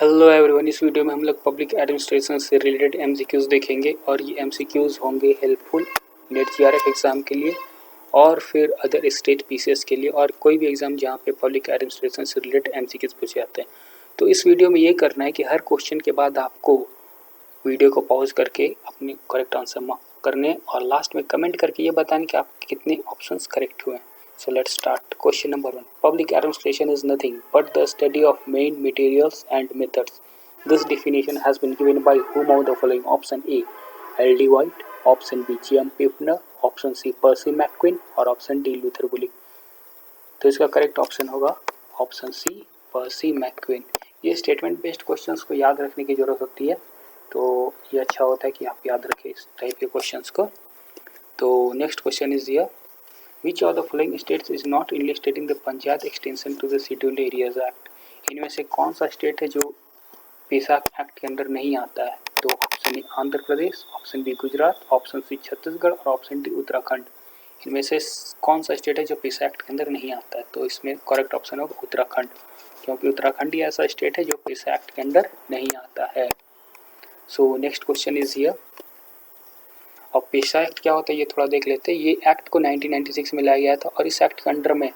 Hello everyone, इस video में हम लोग पब्लिक एडमिनिस्ट्रेशन से रिलेटेड एमसीक्यूज देखेंगे और ये एमसीक्यूज होंगे हेल्पफुल नेट जीआरएफ एग्ज़ाम के लिए और फिर अदर स्टेट पीसीएस के लिए और कोई भी एग्ज़ाम जहाँ पे पब्लिक एडमिनिस्ट्रेशन से रिलेटेड एमसीक्यूज पूछे जाते हैं। तो इस वीडियो में ये करना है कि हर क्वेश्चन के बाद आपको वीडियो को पॉज करके अपने करेक्ट आंसर मार्क करने और लास्ट में कमेंट करके ये बताने कि आपके कितने ऑप्शंस करेक्ट हुए हैं। So let's start. Question number 1. Public administration is nothing but the study of main materials and methods. This definition has been given by whom of the following? Option A. L.D. White, Option B. G.M. Pipner, Option C. Percy McQueen और Option D. Luther Bullock. तो इसका correct option होगा option C, पर्सी मैक्विन। ये statement based questions को याद रखने की ज़रूरत होती है, तो ये अच्छा होता है कि आप याद रखें इस टाइप के क्वेश्चंस को। तो next question is here, Which of the following states is not enlisted in the panchayat extension to the Scheduled Areas Act? इनमें से कौन सा स्टेट है जो पेसा एक्ट के अंदर नहीं आता है? तो option A Andhra Pradesh, option B Gujarat, option C Chhattisgarh और ऑप्शन डी उत्तराखंड। इनमें से कौन सा स्टेट है जो पेसा एक्ट के अंदर नहीं आता है? तो इसमें करेक्ट ऑप्शन होगा उत्तराखंड, क्योंकि उत्तराखंड ही ऐसा स्टेट है जो पेसा एक्ट के अंदर नहीं आता है। So next question is here, और पेशा एक्ट क्या होता है ये थोड़ा देख लेते हैं। ये एक्ट को 1996 में लाया गया था और इस एक्ट के अंडर में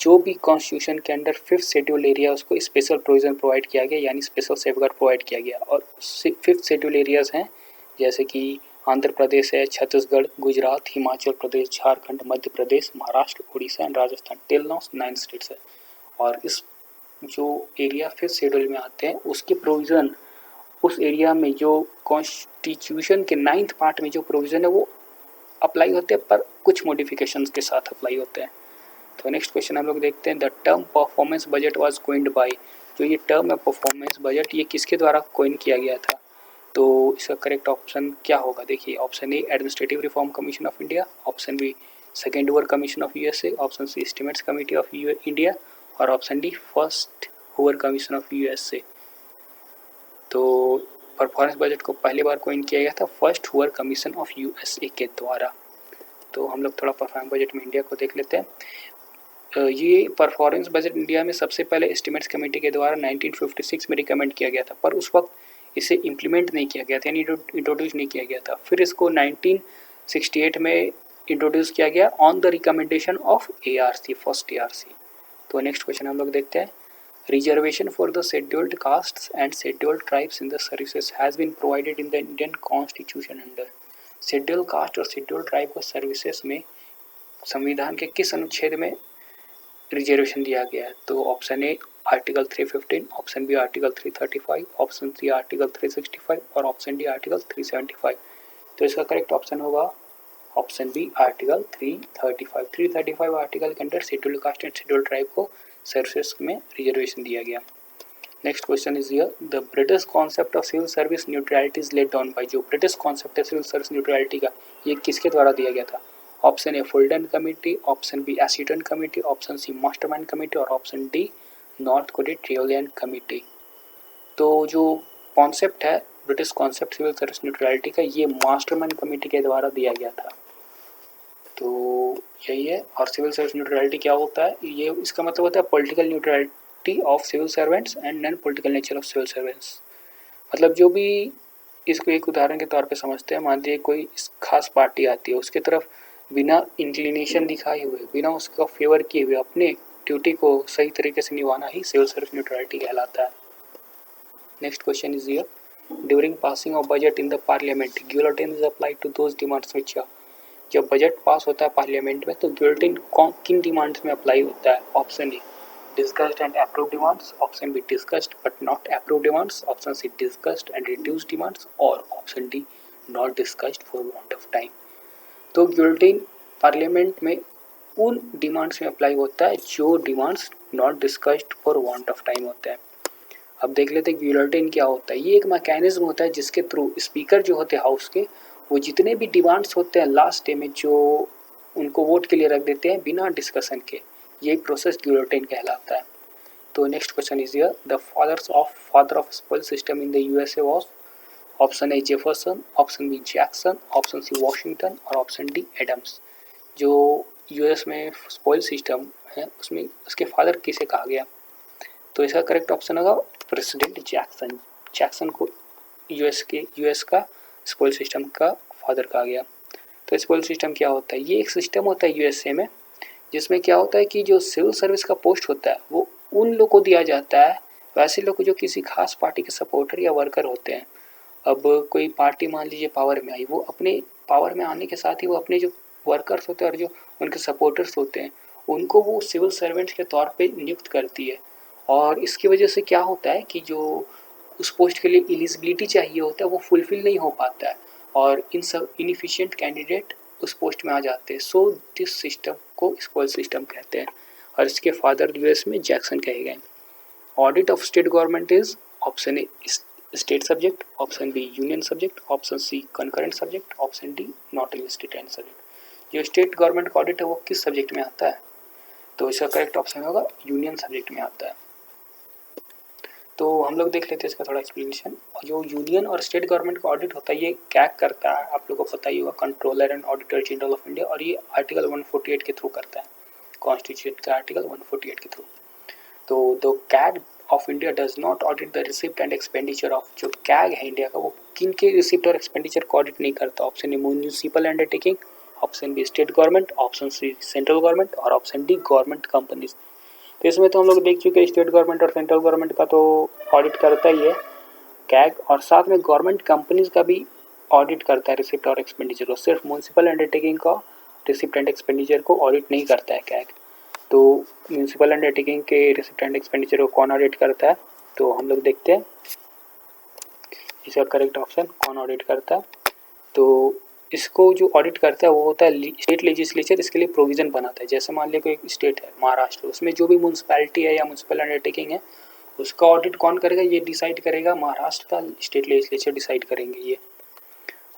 जो भी कॉन्स्टिट्यूशन के अंडर 5th शेड्यूल एरिया उसको स्पेशल प्रोविजन प्रोवाइड किया गया, यानी स्पेशल सेफगार्ड प्रोवाइड किया गया। और 5th शेड्यूल एरियाज हैं जैसे कि आंध्र प्रदेश है, Chhattisgarh, Gujarat, Himachal Pradesh, Jharkhand, Madhya Pradesh, Maharashtra, Orissa and Rajasthan. Till now 9 states है। और इस जो एरिया 5th शेड्यूल में आते हैं उसके प्रोविज़न उस एरिया में जो कॉन्स्टिट्यूशन के 9th पार्ट में जो प्रोविज़न है वो अप्लाई होते हैं, पर कुछ मॉडिफिकेशंस के साथ अप्लाई होते हैं। तो नेक्स्ट क्वेश्चन हम लोग देखते हैं, the term performance budget was coined by. जो ये टर्म है परफॉर्मेंस बजट, ये किसके द्वारा कोइन किया गया था? तो इसका करेक्ट ऑप्शन क्या होगा? देखिए, option A administrative reform commission of India, option B second Hoover commission of USA, option C estimates committee of India और option D first Hoover commission of USA. तो परफॉर्मेंस बजट को पहली बार coin किया गया था first Hoover commission of USA के द्वारा। तो हम लोग थोड़ा परफॉर्मेंस बजट में इंडिया को देख लेते हैं। ये परफॉर्मेंस बजट इंडिया में सबसे पहले एस्टिमेट्स कमेटी के द्वारा 1956 में रिकमेंड किया गया था, पर उस वक्त इसे इम्प्लीमेंट नहीं किया गया था, यानी इंट्रोड्यूस नहीं किया गया था। फिर इसको 1968 में इंट्रोड्यूस किया गया on the recommendation of ARC, first ARC। तो नेक्स्ट क्वेश्चन हम लोग देखते हैं, Reservation for the scheduled castes and scheduled tribes in the services has been provided in the Indian Constitution under। scheduled caste और scheduled tribe को services में संविधान के किस अनुच्छेद में रिजर्वेशन दिया गया है? तो option A article 315, option B article 335, option C article 365 और ऑप्शन डी आर्टिकल 375। तो इसका करेक्ट ऑप्शन होगा ऑप्शन बी आर्टिकल 335। 335 आर्टिकल के अंदर scheduled caste and scheduled tribe को सर्विसेज में रिजर्वेशन दिया गया। Next question is here, the British concept of civil service neutrality is laid down by. जो ब्रिटिश कॉन्सेप्ट है सिविल सर्विस न्यूट्रलिटी का, ये किसके द्वारा दिया गया था? Option A Fulton committee, option B Assheton committee, option C Masterman committee और option D Northcote Trevelyan committee. तो जो कॉन्सेप्ट है British concept civil service neutrality का, ये मास्टरमैन कमेटी के द्वारा दिया गया था। तो यही है। और सिविल सर्विस न्यूट्रलिटी क्या होता है? ये इसका मतलब होता है political neutrality of civil servants and non political nature of civil servants. मतलब जो भी, इसको एक उदाहरण के तौर पे समझते हैं, मान लीजिए कोई खास पार्टी आती है, उसके तरफ बिना इंक्लिनेशन दिखाए हुए, बिना उसका फेवर किए हुए अपने ड्यूटी को सही तरीके से निभाना ही सिविल सर्विस न्यूट्रलिटी कहलाता है। Next question is here, during passing of budget in the parliament guillotine is applied to those demands which are. जब बजट पास होता है पार्लियामेंट में तो गिलोटिन किन डिमांड्स में अप्लाई होता है? Option A discussed and approve demands, option B discussed but not approve demands, option C discussed and reduced demands और option D not discussed for want of time. तो guillotine parliament में उन demands में apply होता है जो demands not discussed for want of time होते हैं। अब देख लेते हैं गिलोटिन क्या होता है। ये एक मैकेनिज्म होता है जिसके थ्रू स्पीकर जो होते हैं हाउस के, वो जितने भी डिमांड्स होते हैं लास्ट डे में जो उनको वोट के लिए रख देते हैं बिना डिस्कशन के, यही प्रोसेस गिलोटिन कहलाता है। तो next question is here, the father of spoil system in the USA was. Option A Jefferson, option B Jackson, option C Washington और ऑप्शन डी एडम्स। जो यूएस में स्पोल सिस्टम है उसमें उसके फादर किसे कहा गया? तो इसका करेक्ट ऑप्शन होगा प्रेसिडेंट जैक्सन को यूएस का स्कूल सिस्टम का फादर कहा गया। तो स्कूल सिस्टम क्या होता है? ये एक सिस्टम होता है यूएसए में, जिसमें क्या होता है कि जो सिविल सर्विस का पोस्ट होता है वो उन लोग को दिया जाता है, वैसे लोग जो किसी खास पार्टी के सपोर्टर या वर्कर होते हैं। अब कोई पार्टी मान लीजिए पावर में आई, वो अपने पावर में आने के साथ ही वो अपने जो वर्कर्स होते हैं और जो उनके सपोर्टर्स होते हैं उनको वो सिविल सर्वेंट्स के तौर पे नियुक्त करती है। और इसकी वजह से क्या होता है कि जो उस पोस्ट के लिए एलिजिबिलिटी चाहिए होता है वो फुलफिल नहीं हो पाता है और इन सब इनफिशिएंट कैंडिडेट उस पोस्ट में आ जाते हैं। सो दिस सिस्टम को स्क्वाड सिस्टम कहते हैं और इसके फादर यूएस में जैक्सन कहे गए। Audit of state government is option A state subject, option B union subject, option C concurrent subject, option D not in state and subject. जो स्टेट गवर्नमेंट का ऑडिट है वो किस सब्जेक्ट में आता है? तो इसका करेक्ट ऑप्शन होगा यूनियन सब्जेक्ट में आता है। तो हम लोग देख लेते हैं इसका थोड़ा एक्सप्लेनेशन। जो यूनियन और स्टेट गवर्नमेंट का ऑडिट होता है ये क्या करता है, आप लोगों को पता ही होगा, controller and auditor general of India, और ये आर्टिकल 148 के थ्रू करता है, कॉन्स्टिट्यूशन का आर्टिकल 148 के थ्रू। तो the CAG of India does not audit the receipt and expenditure of, जो कैग है इंडिया का वो किन के रिसिप्ट और एक्सपेंडिचर को ऑडिट नहीं करता। Option A municipal undertaking, option B state government, option C central government और ऑप्शन डी गवर्नमेंट कंपनीज। तो इसमें तो हम लोग देख चुके हैं स्टेट गवर्नमेंट और सेंट्रल गवर्नमेंट का तो ऑडिट करता ही है कैग, और साथ में गवर्नमेंट कंपनीज का भी ऑडिट करता है रिसिप्ट और एक्सपेंडिचर को। सिर्फ म्यूनिसिपल अंडरटेकिंग का रिसिप्ट एंड एक्सपेंडिचर को ऑडिट नहीं करता है कैग। तो म्यूनिसिपल अंडरटेकिंग के रिसिप्ट एंड एक्सपेंडिचर को कौन ऑडिट करता है? तो हम लोग देखते हैं इसका करेक्ट ऑप्शन कौन ऑडिट करता है। तो इसको जो ऑडिट करता है वो होता है स्टेट लेजिस्लेचर। इसके लिए प्रोविज़न बनाता है। जैसे मान लिया कोई एक स्टेट है महाराष्ट्र, उसमें जो भी म्यूनसिपैलिटी है या म्यूनसिपल अंडरटेकिंग है उसका ऑडिट कौन करेगा? ये डिसाइड करेगा महाराष्ट्र का स्टेट लेजिस्लेचर डिसाइड करेंगे ये।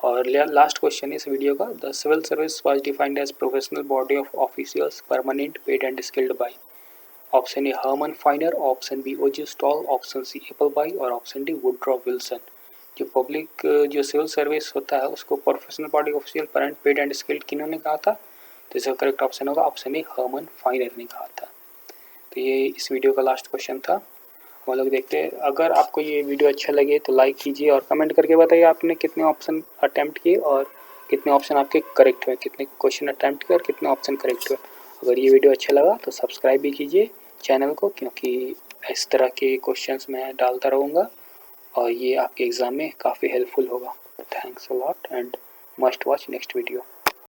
और लास्ट क्वेश्चन इस वीडियो का, the civil service was defined as professional body of officials permanent paid and skilled by. Option A Herman Finer, option B O G Stahl, option C Appleby और option D Woodrow Wilson. जो public जो civil service होता है उसको professional body official permanent paid and skilled किन्होंने कहा था? तो इसका करेक्ट ऑप्शन होगा ऑप्शन ए हर्मन फाइनर ने कहा था। तो ये इस वीडियो का लास्ट क्वेश्चन था। हम लोग देखते हैं, अगर आपको ये वीडियो अच्छा लगे तो लाइक कीजिए और कमेंट करके बताइए आपने कितने ऑप्शन अटैम्प्ट किए और कितने ऑप्शन आपके करेक्ट हुए, कितने क्वेश्चन अटैम्प्ट किए और कितने ऑप्शन करेक्ट हुए। अगर ये वीडियो अच्छा लगा तो सब्सक्राइब भी कीजिए चैनल को, क्योंकि इस तरह के क्वेश्चंस मैं डालता रहूँगा और ये आपके एग्ज़ाम में काफ़ी हेल्पफुल होगा। Thanks a lot and must watch next video.